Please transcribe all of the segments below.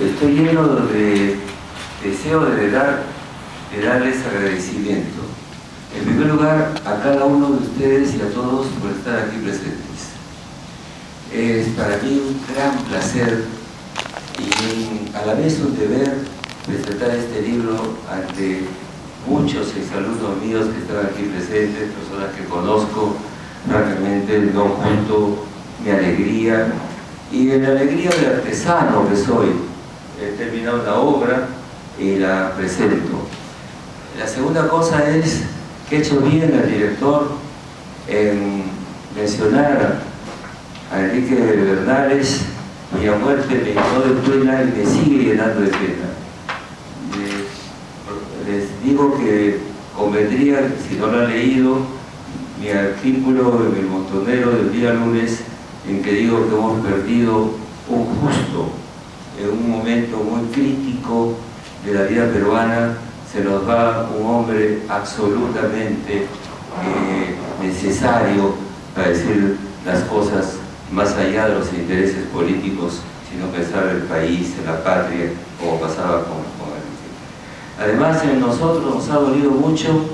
estoy lleno de deseo de darles agradecimiento. En primer lugar, a cada uno de ustedes y a todos por estar aquí presentes. Es para mí un gran placer y a la vez un deber presentar este libro ante muchos exalumnos míos que están aquí presentes, personas que conozco, francamente no oculto mi alegría y la alegría del artesano que soy. He terminado una obra y la presento. La segunda cosa es que he hecho bien al director en mencionar a Enrique Bernales, cuya muerte me llenó de pena y me sigue llenando de pena. Les digo que convendría, si no lo han leído, mi artículo en El Montonero del día lunes, en que digo que hemos perdido un justo, en un momento muy crítico de la vida peruana, se nos va un hombre absolutamente necesario para decir las cosas más allá de los intereses políticos, sino pensar en el país, en la patria, como pasaba con él. Además, en nosotros nos ha dolido mucho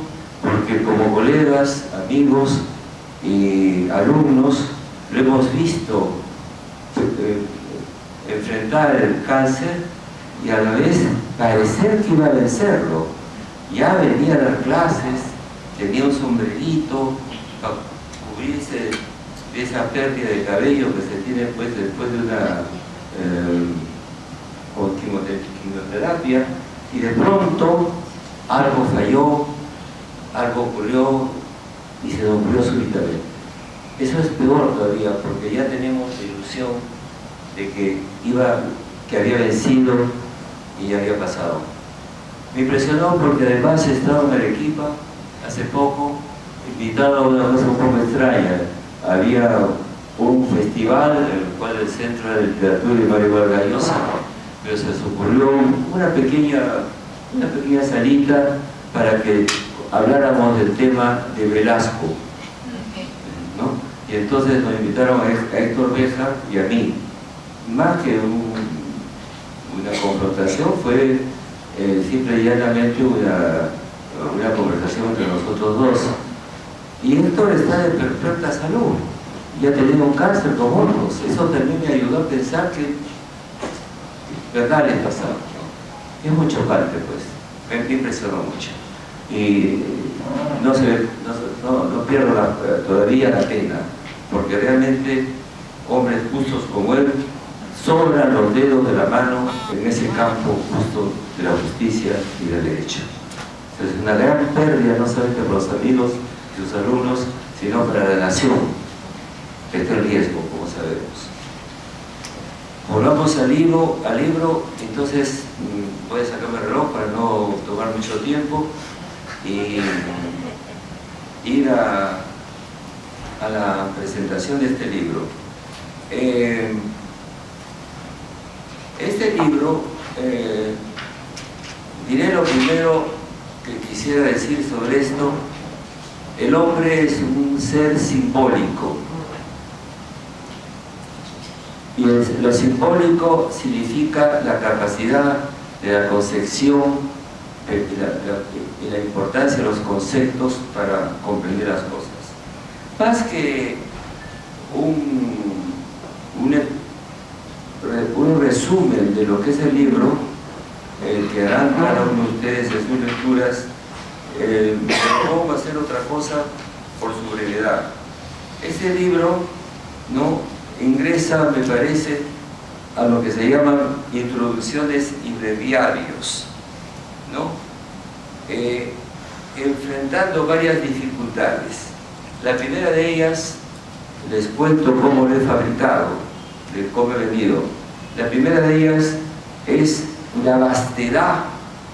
porque como colegas, amigos y alumnos lo hemos visto enfrentar el cáncer y a la vez parecer que iba a vencerlo. Ya venía a dar clases, tenía un sombrerito para cubrirse de esa pérdida de cabello que se tiene pues, después de una quimioterapia, y de pronto algo falló, algo ocurrió y se nos murió súbitamente. Eso es peor todavía porque ya tenemos la ilusión de que había vencido y ya había pasado. Me impresionó porque además estaba en Arequipa hace poco, invitado a una cosa un poco extraña. Había un festival en el cual el Centro de Literatura de Mario Vargas Llosa, pero se les ocurrió una pequeña salita para que habláramos del tema de Velasco, ¿no? Y entonces nos invitaron a Héctor Béjar y a mí. Más que una confrontación, fue simple y llanamente una conversación entre nosotros dos. Y Héctor está de perfecta salud, ya tenía un cáncer con otros. Eso también me ayudó a pensar que verdad es pasado, ¿no? Es muy chocante, pues, me impresionó mucho. Y no pierdo todavía la pena, porque realmente hombres justos como él sobran los dedos de la mano en ese campo justo de la justicia y del derecho. Entonces, es una gran pérdida no solamente para los amigos y sus alumnos, sino para la nación, que está en riesgo, como sabemos. Volvamos al libro, entonces voy a sacarme el reloj para no tomar mucho tiempo y ir a la presentación de este libro. Este libro, diré lo primero que quisiera decir sobre esto. El hombre es un ser simbólico y lo simbólico significa la capacidad de la concepción y la importancia de los conceptos para comprender las cosas. Más que un resumen de lo que es el libro, que harán cada uno de ustedes en sus lecturas, me propongo hacer otra cosa por su brevedad. Este libro ingresa, me parece, a lo que se llaman introducciones y breviarios, ¿no? Enfrentando varias dificultades. La primera de ellas, les cuento cómo lo he fabricado, de cómo he venido. La primera de ellas es la vastedad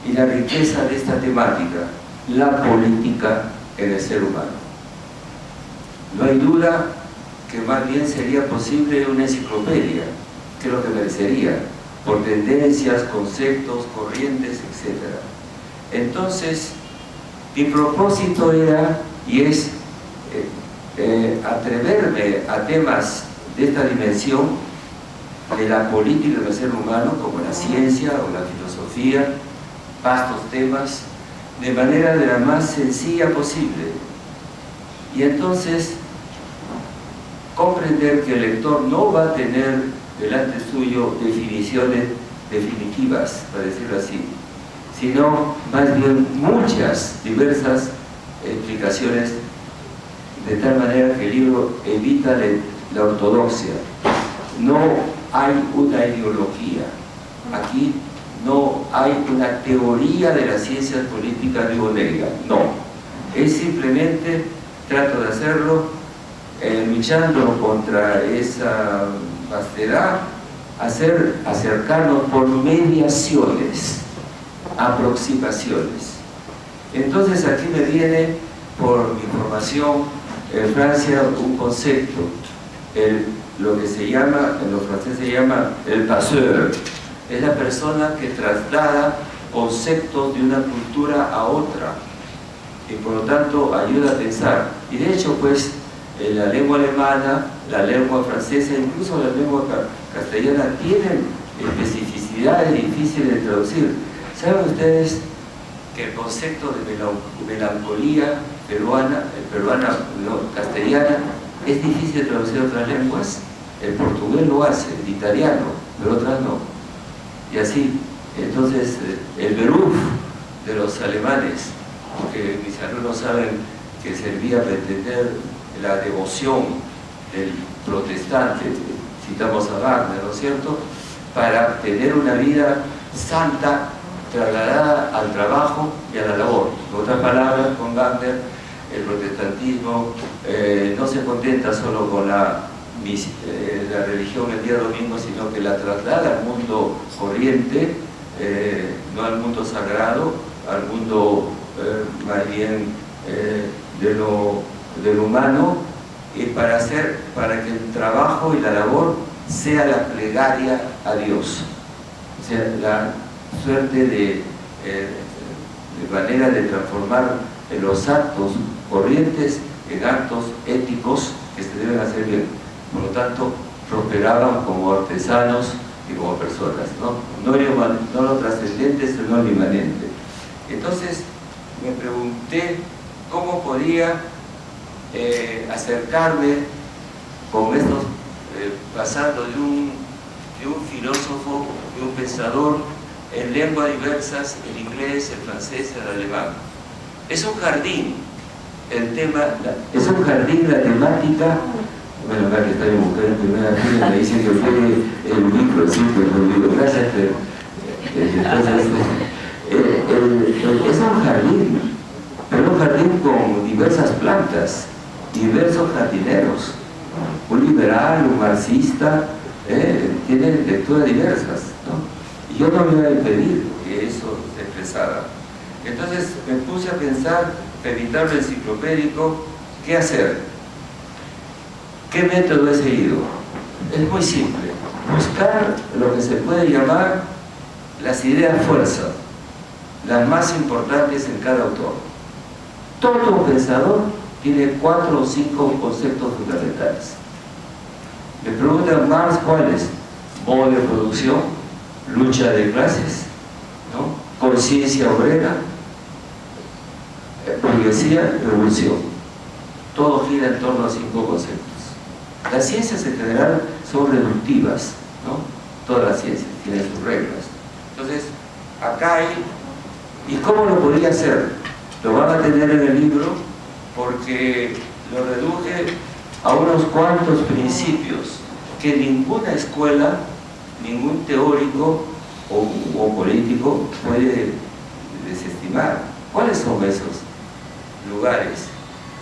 y la riqueza de esta temática, la política en el ser humano. No hay duda que más bien sería posible una enciclopedia, que es lo que merecería, por tendencias, conceptos, corrientes, etc. Entonces, mi propósito era, y es, atreverme a temas de esta dimensión, de la política del ser humano, como la ciencia o la filosofía, vastos temas, de manera de la más sencilla posible. Y entonces comprender que el lector no va a tener delante suyo definiciones definitivas, para decirlo así, sino más bien muchas diversas explicaciones, de tal manera que el libro evita la ortodoxia. No hay una ideología, aquí no hay una teoría de las ciencias políticas de Onega, no, es simplemente, trato de hacerlo, luchando contra esa vastedad, acercarnos por mediaciones, aproximaciones. Entonces aquí me viene, por mi formación en Francia, un concepto, lo que se llama, en los franceses se llama el passeur, es la persona que traslada conceptos de una cultura a otra y por lo tanto ayuda a pensar. Y de hecho, pues, la lengua alemana, la lengua francesa, incluso la lengua castellana tienen especificidades difíciles de traducir. ¿Saben ustedes que el concepto de melancolía peruana, castellana, es difícil de traducir a otras lenguas? El portugués lo hace, el italiano, pero otras no. Y así, entonces, el beruf de los alemanes, porque mis alumnos saben que servía para entender la devoción del protestante, citamos a Wagner, ¿no es cierto?, para tener una vida santa trasladada al trabajo y a la labor. En otras palabras, con Wagner, el protestantismo no se contenta solo con la religión el día domingo, sino que la traslada al mundo corriente, no al mundo sagrado, al mundo más bien de lo humano, y para que el trabajo y la labor sea la plegaria a Dios, o sea, la suerte de manera de transformar los actos corrientes en actos éticos que se deben hacer bien. Por lo tanto, prosperaban como artesanos y como personas, no lo trascendente, sino lo inmanente. Entonces me pregunté cómo podía acercarme con estos, pasando de un filósofo, de un pensador en lenguas diversas, el inglés, el francés, el alemán. Es un jardín, es un jardín la temática. Bueno, acá que está mi mujer en primera fila, me dice que fue el micro, sí, pues me olvido, gracias, pero entonces, es un jardín, pero un jardín con diversas plantas, diversos jardineros, un liberal, un marxista, tienen lecturas diversas, ¿no? Y yo no me voy a impedir que eso se expresara. Entonces me puse a pensar, para evitar lo enciclopédico, ¿qué hacer? ¿Qué método he seguido? Es muy simple, buscar lo que se puede llamar las ideas fuerza, las más importantes en cada autor. Todo pensador tiene 4 o 5 conceptos fundamentales. Me preguntan Marx cuáles: modo de producción, lucha de clases, ¿no?, conciencia obrera, burguesía, revolución. Todo gira en torno a 5 conceptos. Las ciencias en general son reductivas, ¿no? Todas las ciencias tienen sus reglas. Entonces, acá hay... ¿Y cómo lo podría hacer? Lo van a tener en el libro, porque lo reduje a unos cuantos principios que ninguna escuela, ningún teórico o político puede desestimar. ¿Cuáles son esos lugares?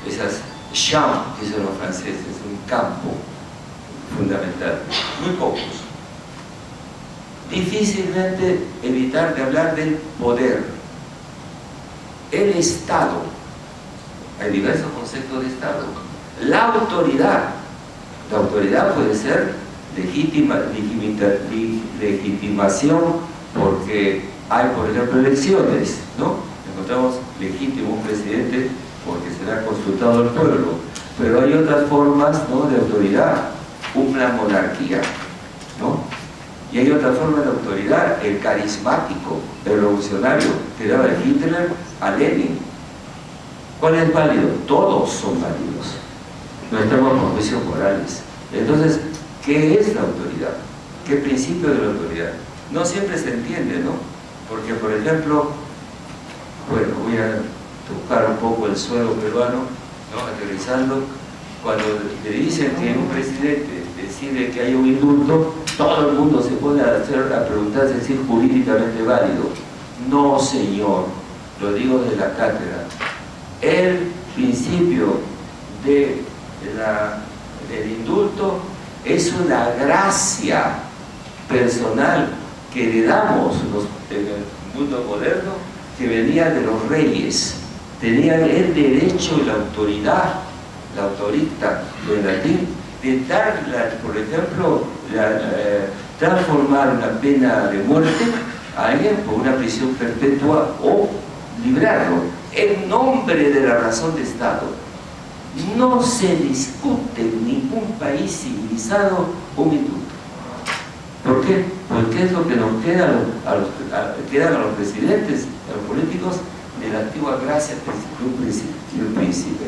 Esas champs, dicen los franceses, un campo fundamental. Muy pocos. Difícilmente evitar de hablar del poder. El Estado. Hay diversos conceptos de Estado. La autoridad. La autoridad puede ser legitimación porque hay, por ejemplo, elecciones, ¿no? Encontramos legítimo un presidente porque será consultado al pueblo, pero hay otras formas, ¿no?, de autoridad, una monarquía, ¿no? Y hay otra forma de autoridad, el carismático, el revolucionario, que daba de Hitler a Lenin. ¿Cuál es válido? Todos son válidos. No estamos con juicios morales. Entonces, ¿qué es la autoridad? ¿Qué principio de la autoridad? No siempre se entiende, ¿no? Porque, por ejemplo, bueno, voy a tocar un poco el suelo peruano, ¿no? Aterrizando, cuando le dicen que un presidente decide que hay un indulto, todo el mundo se pone a preguntarse si es jurídicamente válido. No, señor, lo digo de la cátedra. El principio del indulto es una gracia personal que heredamos en el mundo moderno, que venía de los reyes. Tenían el derecho y la autoridad, la autorita en latín, de dar, por ejemplo, transformar una pena de muerte a alguien por una prisión perpetua o librarlo en nombre de la razón de Estado. No se discute en ningún país civilizado un indulto. ¿Por qué? Porque es lo que nos quedan a los presidentes, a los políticos, de la antigua gracia de un príncipe.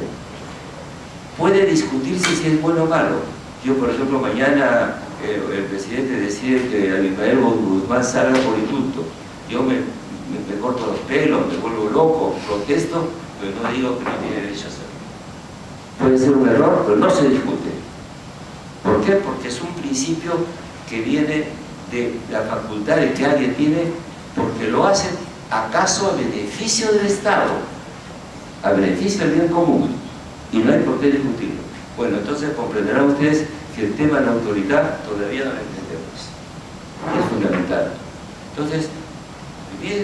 Puede discutirse si es bueno o malo. Yo, por ejemplo, mañana el presidente decide que Abimael Guzmán salga por indulto. Yo me corto los pelos, me vuelvo loco, protesto, pero no digo que no tiene derecho a hacerlo. Puede ser un error, pero no se discute. ¿Por qué? Porque es un principio que viene de la facultad de que alguien tiene, porque lo hace acaso a beneficio del Estado, a beneficio del bien común, y no hay por qué discutirlo. Bueno, entonces comprenderán ustedes que el tema de la autoridad todavía no lo entendemos. Es fundamental. Entonces,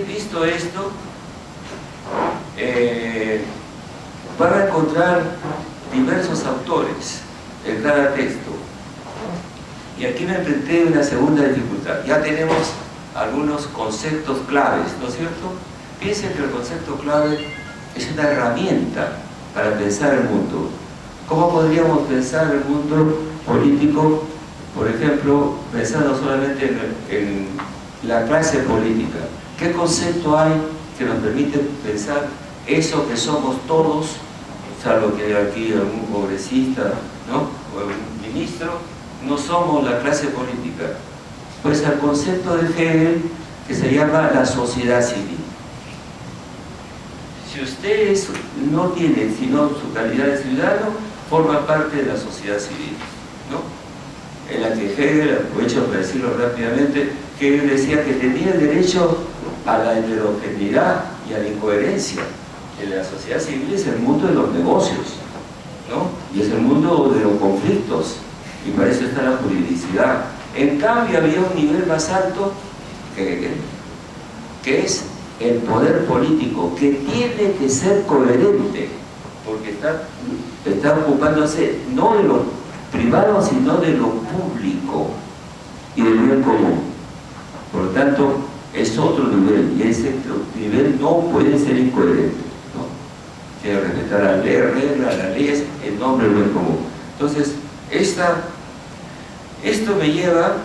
visto esto, van a encontrar diversos autores en cada texto. Y aquí me enfrenté a una segunda dificultad. Ya tenemos algunos conceptos claves, ¿no es cierto? Piensen que el concepto clave es una herramienta para pensar el mundo. ¿Cómo podríamos pensar el mundo político? Por ejemplo, pensando solamente en la clase política. ¿Qué concepto hay que nos permite pensar eso que somos todos, salvo que hay aquí algún congresista, ¿no? O algún ministro? No somos la clase política. Pues el concepto de Hegel, que se llama la sociedad civil. Si ustedes no tienen sino su calidad de ciudadano, forman parte de la sociedad civil, ¿no? En la que Hegel, aprovecho para decirlo rápidamente, Hegel decía que tenía el derecho a la heterogeneidad y a la incoherencia. En la sociedad civil es el mundo de los negocios, ¿no? Y es el mundo de los conflictos, y para eso está la juridicidad. En cambio había un nivel más alto que es el poder político, que tiene que ser coherente, porque está ocupándose no de lo privado, sino de lo público y del bien común. Por lo tanto, es otro nivel, y ese nivel no puede ser incoherente, ¿no? Tiene que respetar la ley, reglas, las leyes en nombre del bien común. Entonces, esto me lleva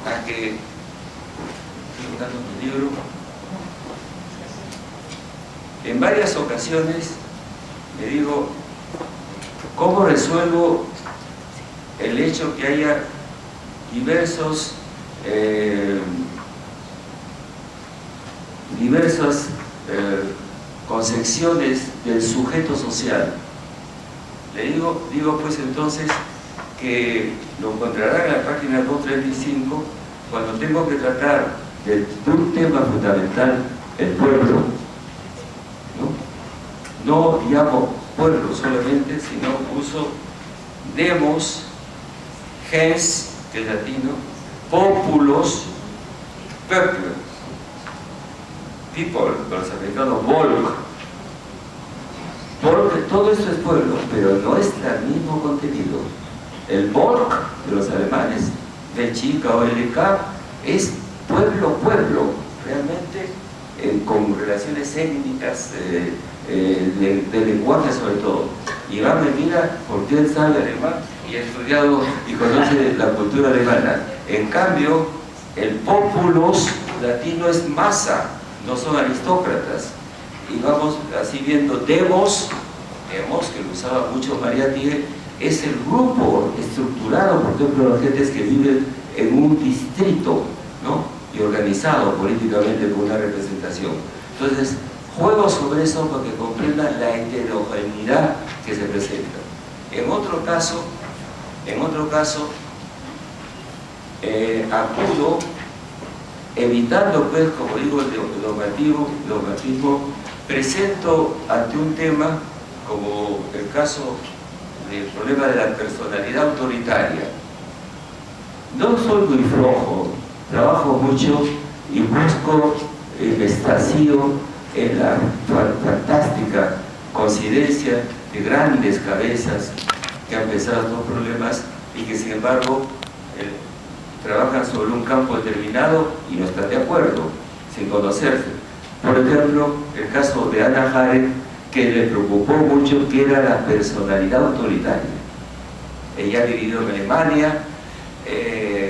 a que, estoy buscando mi libro, en varias ocasiones me digo, ¿cómo resuelvo el hecho que haya diversas concepciones del sujeto social? Le digo pues entonces que lo encontrarán en la página 235 cuando tengo que tratar de un tema fundamental, el pueblo. No llamo pueblo solamente, sino uso demos, gens, que es latino, populos, pueblo, people, los americanos, volk. Porque todo esto es pueblo, pero no es el mismo contenido. El Volk de los alemanes, de Chica o LK, es pueblo, realmente con relaciones étnicas, de lenguaje sobre todo. Y Iván me mira porque él sabe alemán y ha estudiado y conoce la cultura alemana. En cambio, el populus latino es masa, no son aristócratas. Y vamos así viendo demos, que lo usaba mucho Mariátegui, es el grupo estructurado, por ejemplo, las gentes que viven en un distrito, ¿no? Y organizado políticamente con una representación. Entonces, juego sobre eso para que comprendan la heterogeneidad que se presenta. En otro caso, acudo, evitando, pues, como digo, el dogmatismo, presento ante un tema como el caso del problema de la personalidad autoritaria. No soy muy flojo, trabajo mucho y busco el extasío en la fantástica coincidencia de grandes cabezas que han pensado estos problemas y que sin embargo trabajan sobre un campo determinado y no están de acuerdo, sin conocerse. Por ejemplo, el caso de Hannah Arendt, que le preocupó mucho, que era la personalidad autoritaria. Ella ha vivido en Alemania,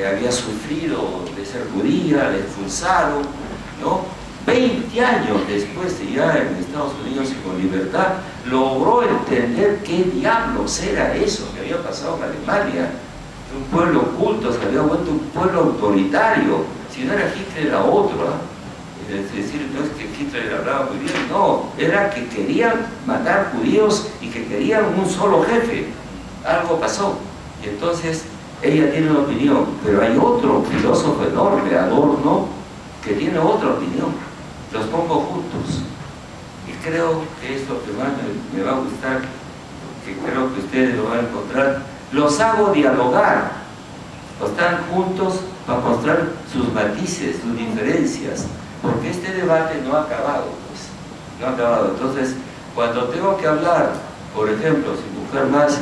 había sufrido de ser judía, le expulsaron, ¿no? 20 años después, ya en Estados Unidos y con libertad, logró entender qué diablos era eso que había pasado en Alemania. Un pueblo culto se había vuelto un pueblo autoritario. Si no era Hitler, era otro, ¿eh? Es decir, no es que Hitler hablaba muy bien, no, era que querían matar judíos y que querían un solo jefe. Algo pasó. Y entonces ella tiene una opinión, pero hay otro filósofo enorme, Adorno, que tiene otra opinión. Los pongo juntos. Y creo que es lo que más me va a gustar, que creo que ustedes lo van a encontrar. Los hago dialogar. Están juntos para mostrar sus matices, sus diferencias. Porque este debate no ha acabado, pues. No ha acabado. Entonces, cuando tengo que hablar, por ejemplo, sin buscar más,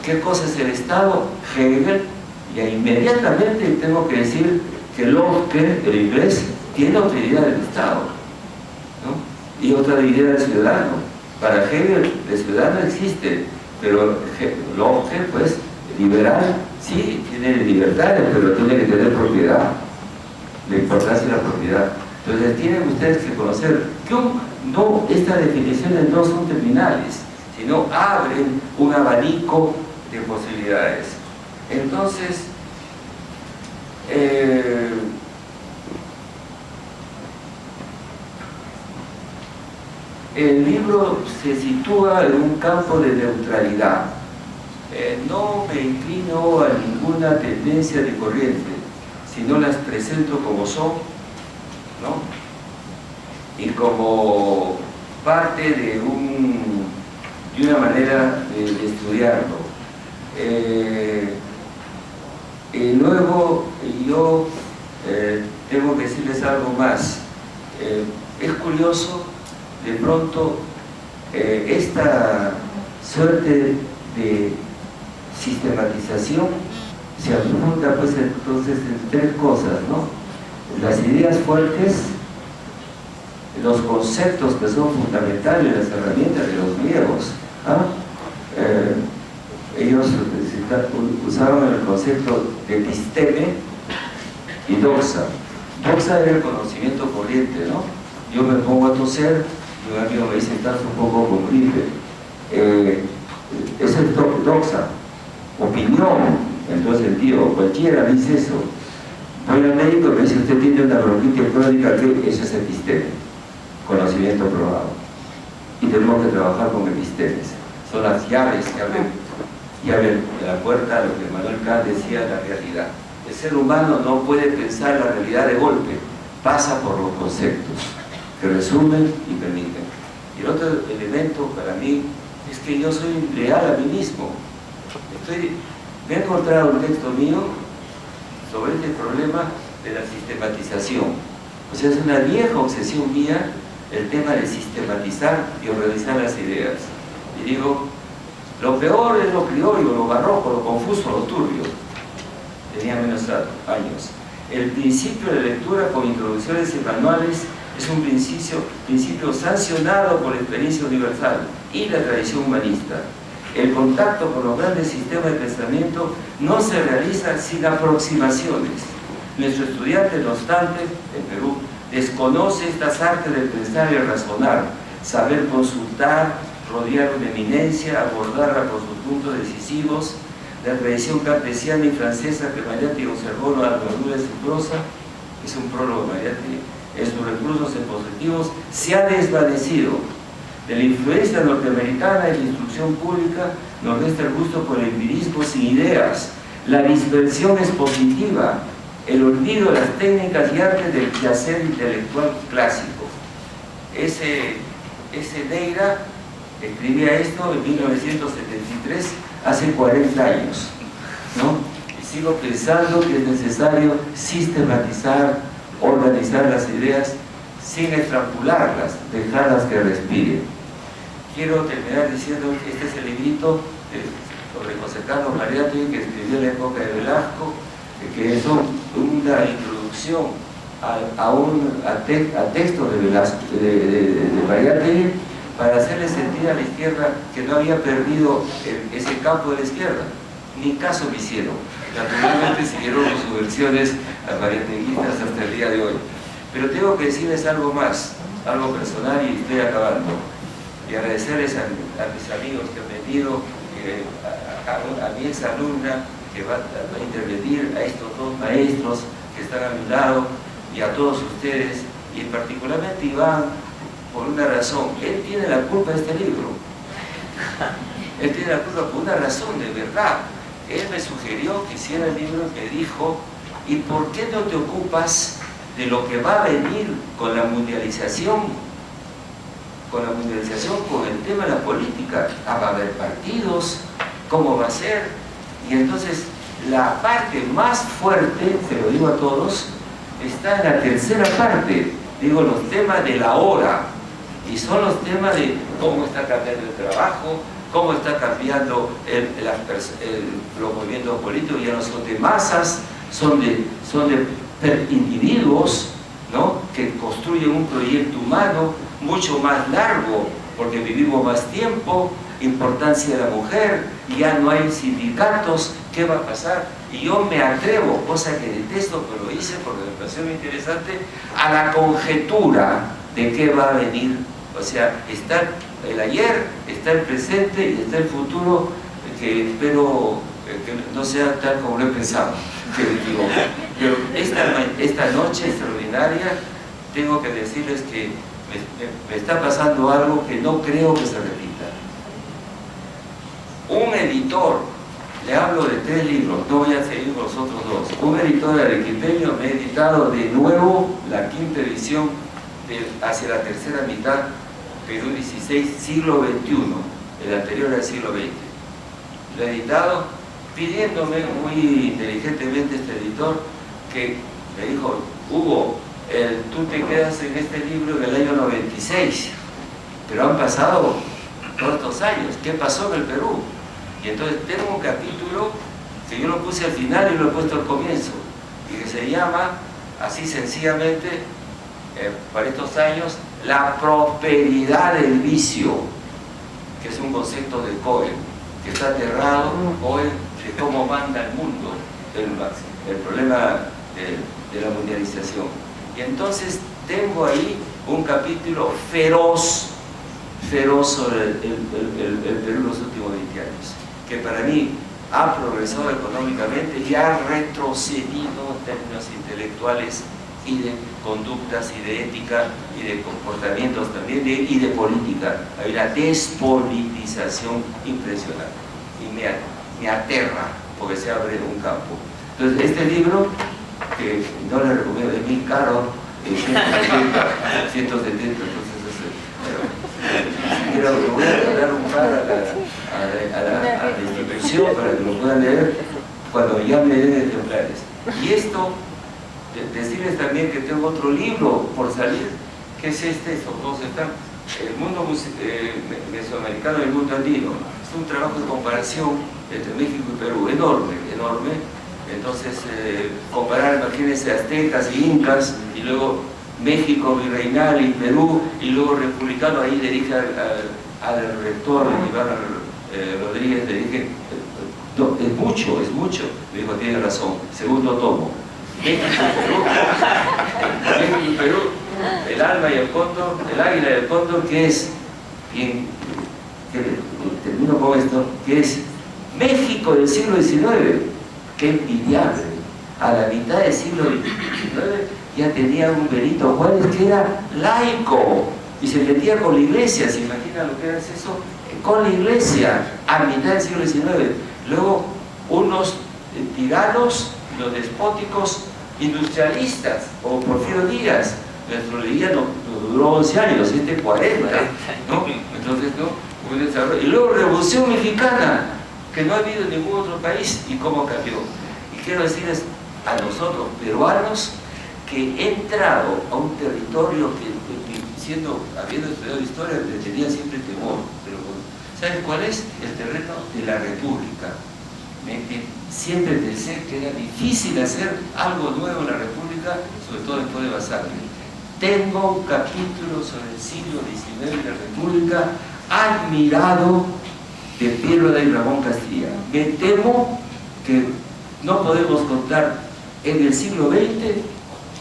¿qué cosa es el Estado? Hegel, y inmediatamente tengo que decir que Locke, el inglés, tiene otra idea del Estado, ¿no? Y otra idea del ciudadano. Para Hegel, el ciudadano existe, pero Locke, pues, liberal, sí, tiene libertades, pero tiene que tener propiedad, la importancia de la propiedad. Entonces tienen ustedes que conocer que estas definiciones no son terminales, sino abren un abanico de posibilidades. Entonces, el libro se sitúa en un campo de neutralidad. No me inclino a ninguna tendencia de corriente, sino las presento como son, ¿no? Y como parte de una manera de estudiarlo. Y luego yo tengo que decirles algo más. Es curioso, de pronto, esta suerte de sistematización se afronta pues entonces en tres cosas, ¿no? Las ideas fuertes, los conceptos que son fundamentales, las herramientas de los griegos, ¿ah? Ellos usaban el concepto de episteme y doxa. Doxa era el conocimiento corriente, ¿no? Yo me pongo a toser y un amigo me dice, estás un poco con gripe. Eso es doxa, opinión, en todo sentido, cualquiera dice eso. Voy al médico y me dice, usted tiene una bronquitis crónica, que eso es episteme, conocimiento probado. Y tenemos que trabajar con epistemes. Son las llaves que abren la puerta a lo que Manuel Kant decía, la realidad. El ser humano no puede pensar la realidad de golpe, pasa por los conceptos que resumen y permiten. Y el otro elemento para mí es que yo soy leal a mí mismo. Me he encontrado un texto mío sobre este problema de la sistematización. O sea, es una vieja obsesión mía el tema de sistematizar y organizar las ideas. Y digo, lo peor es lo criollo, lo barroco, lo confuso, lo turbio. Tenía menos años. El principio de lectura con introducciones y manuales es un principio sancionado por la experiencia universal y la tradición humanista. El contacto con los grandes sistemas de pensamiento no se realiza sin aproximaciones. Nuestro estudiante, no obstante, en Perú, desconoce estas artes de pensar y razonar, saber consultar, rodear una eminencia, abordarla por sus puntos decisivos. La tradición cartesiana y francesa que Mariátegui observó en la armadura de su prosa, es un prólogo de Mariátegui, en sus recursos expositivos, se ha desvanecido. De la influencia norteamericana en la instrucción pública nos resta el gusto por el empirismo sin ideas, la dispersión expositiva, el olvido de las técnicas y artes del quehacer intelectual clásico. Ese Neira escribía esto en 1973, hace 40 años, ¿no? Y sigo pensando que es necesario sistematizar, organizar las ideas sin estrangularlas, dejarlas que respiren. Quiero terminar diciendo que este es el librito sobre José Carlos Mariátegui, que escribió en la época de Velasco, que es una introducción a textos de Velasco, de Mariátegui, para hacerle sentir a la izquierda que no había perdido ese campo de la izquierda. Ni caso me hicieron. Naturalmente siguieron sus subversiones mariáteguistas hasta el día de hoy. Pero tengo que decirles algo más, algo personal, y estoy acabando. Y agradecerles a mis amigos que han venido, a mi exalumna que va a intervenir, a estos dos maestros que están a mi lado, y a todos ustedes, y particularmente Iván, por una razón. Él tiene la culpa de este libro. Él tiene la culpa por una razón, de verdad. Él me sugirió que hiciera el libro, que dijo, ¿y por qué no te ocupas de lo que va a venir con la mundialización? Con el tema de la política. Va a haber partidos, ¿cómo va a ser? Y entonces la parte más fuerte, se lo digo a todos, está en la tercera parte. Digo, los temas de la hora. Y son los temas de cómo está cambiando el trabajo, cómo está cambiando los movimientos políticos. Ya no son de masas, son de individuos, ¿no?, que construyen un proyecto humano mucho más largo, porque vivimos más tiempo, importancia de la mujer, ya no hay sindicatos, ¿qué va a pasar? Y yo me atrevo, cosa que detesto, pero lo hice porque me pareció muy interesante, a la conjetura de qué va a venir. O sea, está el ayer, está el presente y está el futuro, que espero que no sea tal como lo he pensado, que me equivoco. Pero esta noche extraordinaria, tengo que decirles que me está pasando algo que no creo que se repita. Un editor, le hablo de 3 libros, no voy a seguir con los otros 2. Un editor arequipeño me ha editado de nuevo la 5ª edición hacia la tercera mitad, Perú XVI, siglo XXI, el anterior al siglo XX. Lo he editado pidiéndome muy inteligentemente este editor, que me dijo, Hugo, tú te quedas en este libro en el año 96, pero han pasado todos estos años, ¿qué pasó en el Perú? Y entonces tengo un capítulo que yo lo puse al final y lo he puesto al comienzo, y que se llama, así sencillamente, para estos años, la prosperidad del vicio, que es un concepto de Cohen, que está aterrado, Cohen, de cómo manda el mundo, el problema de la mundialización. Y entonces tengo ahí un capítulo feroz sobre el Perú en los últimos 20 años, que para mí ha progresado económicamente y ha retrocedido en términos intelectuales y de conductas y de ética y de comportamientos también y de política. Hay una despolitización impresionante y me aterra porque se abre un campo. Entonces este libro, que no le recomiendo, es muy caro, 170, pero le voy a dar un par a la institución para que lo puedan leer cuando ya me den ejemplares. Y esto, decirles también que tengo otro libro por salir, que es estos dos están, el mundo mesoamericano y el mundo andino. Es un trabajo de comparación entre México y Perú, enorme. Entonces, comparar, imagínense, aztecas y incas, y luego México virreinal y Perú, y luego republicano. Ahí dirige al rector Iván Rodríguez, le dije, no, es mucho. Me dijo, tiene razón, segundo tomo. México y Perú, el alma y el cóndor, el águila y el cóndor, que es, bien, termino con esto, que es México del siglo XIX, que envidiable. A la mitad del siglo XIX ya tenía un Benito Juárez que era laico y se metía con la iglesia. ¿Se imagina lo que era eso? Con la iglesia, a mitad del siglo XIX. Luego, unos tiranos, los despóticos industrialistas, como Porfirio Díaz. Nuestro leía no duró 11 años, 40, ¿no? Entonces, ¿no? Un desarrollo. Y luego Revolución Mexicana, que no ha habido en ningún otro país, y cómo cambió. Y quiero decirles a nosotros, peruanos, que he entrado a un territorio que habiendo estudiado historia, le tenía siempre temor, pero ¿sabes cuál es? El terreno de la República. Siempre pensé que era difícil hacer algo nuevo en la República, sobre todo después de Basagne. Tengo un capítulo sobre el siglo XIX de la República admirado de Piero de Ramón Castilla. Me temo que no podemos contar en el siglo XX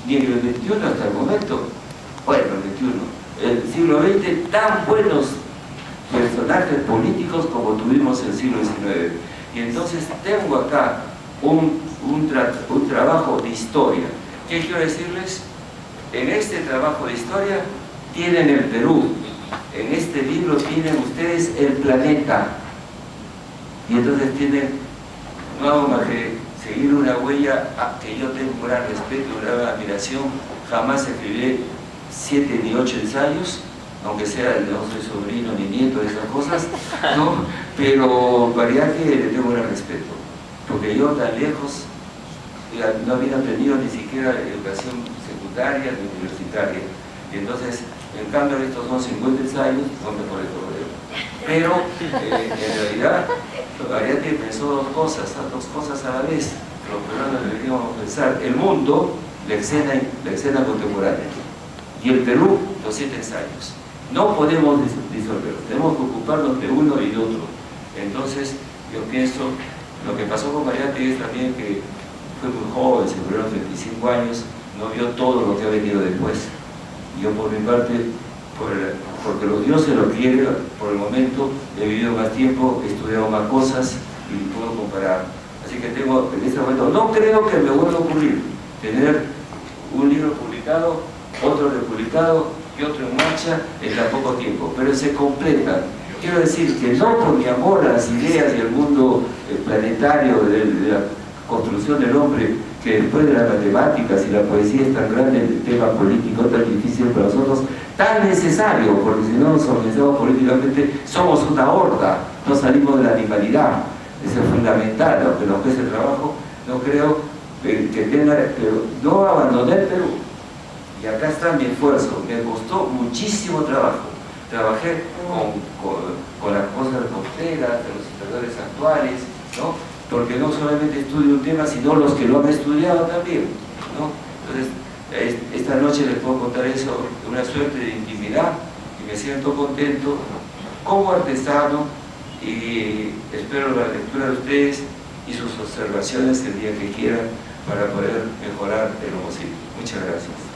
ni en el XXI hasta el momento, bueno, el siglo XX, tan buenos personajes políticos como tuvimos en el siglo XIX. Y entonces tengo acá un trabajo de historia. ¿Qué quiero decirles? En este trabajo de historia tienen el Perú, en este libro tienen ustedes el planeta, y entonces tienen, no hago más que seguir una huella que yo tengo un gran respeto, una gran admiración. Jamás escribiré 7 ni 8 ensayos, aunque sea, no soy sobrino ni nieto de esas cosas, ¿no? Pero Mariátegui le tengo un gran respeto, porque yo tan lejos no había tenido ni siquiera educación secundaria ni universitaria, y entonces, en cambio, estos son 50 ensayos, son mejores que yo. Pero, en realidad, Mariátegui pensó dos cosas a la vez, que los peruanos deberíamos pensar: el mundo, la escena contemporánea, y el Perú, los 7 ensayos. No podemos disolverlos, tenemos que ocuparnos de uno y de otro. Entonces, yo pienso, lo que pasó con Mariátegui es también que fue muy joven, se murió a los 25 años, no vio todo lo que ha venido después. Yo, por mi parte, porque los dioses lo quieren, por el momento he vivido más tiempo, he estudiado más cosas y puedo comparar. Así que tengo, en este momento, no creo que me vuelva a ocurrir tener un libro publicado, otro republicado y otro en marcha en tan poco tiempo, pero se completan. Quiero decir que no por mi amor a las ideas y al mundo planetario de la construcción del hombre, que después de las matemáticas y la poesía es tan grande, el tema político tan difícil para nosotros, tan necesario, porque si no nos organizamos políticamente somos una horda, no salimos de la animalidad. Eso es fundamental, aunque nos cueste el trabajo. No creo no abandoné el Perú, y acá está mi esfuerzo. Me costó muchísimo trabajo. Trabajé con las cosas costeras, de los historiadores actuales, ¿no? Porque no solamente estudio un tema, sino los que lo han estudiado también, ¿no? Entonces, esta noche les puedo contar eso, una suerte de intimidad, y me siento contento como artesano, y espero la lectura de ustedes y sus observaciones el día que quieran para poder mejorar en lo posible. Muchas gracias.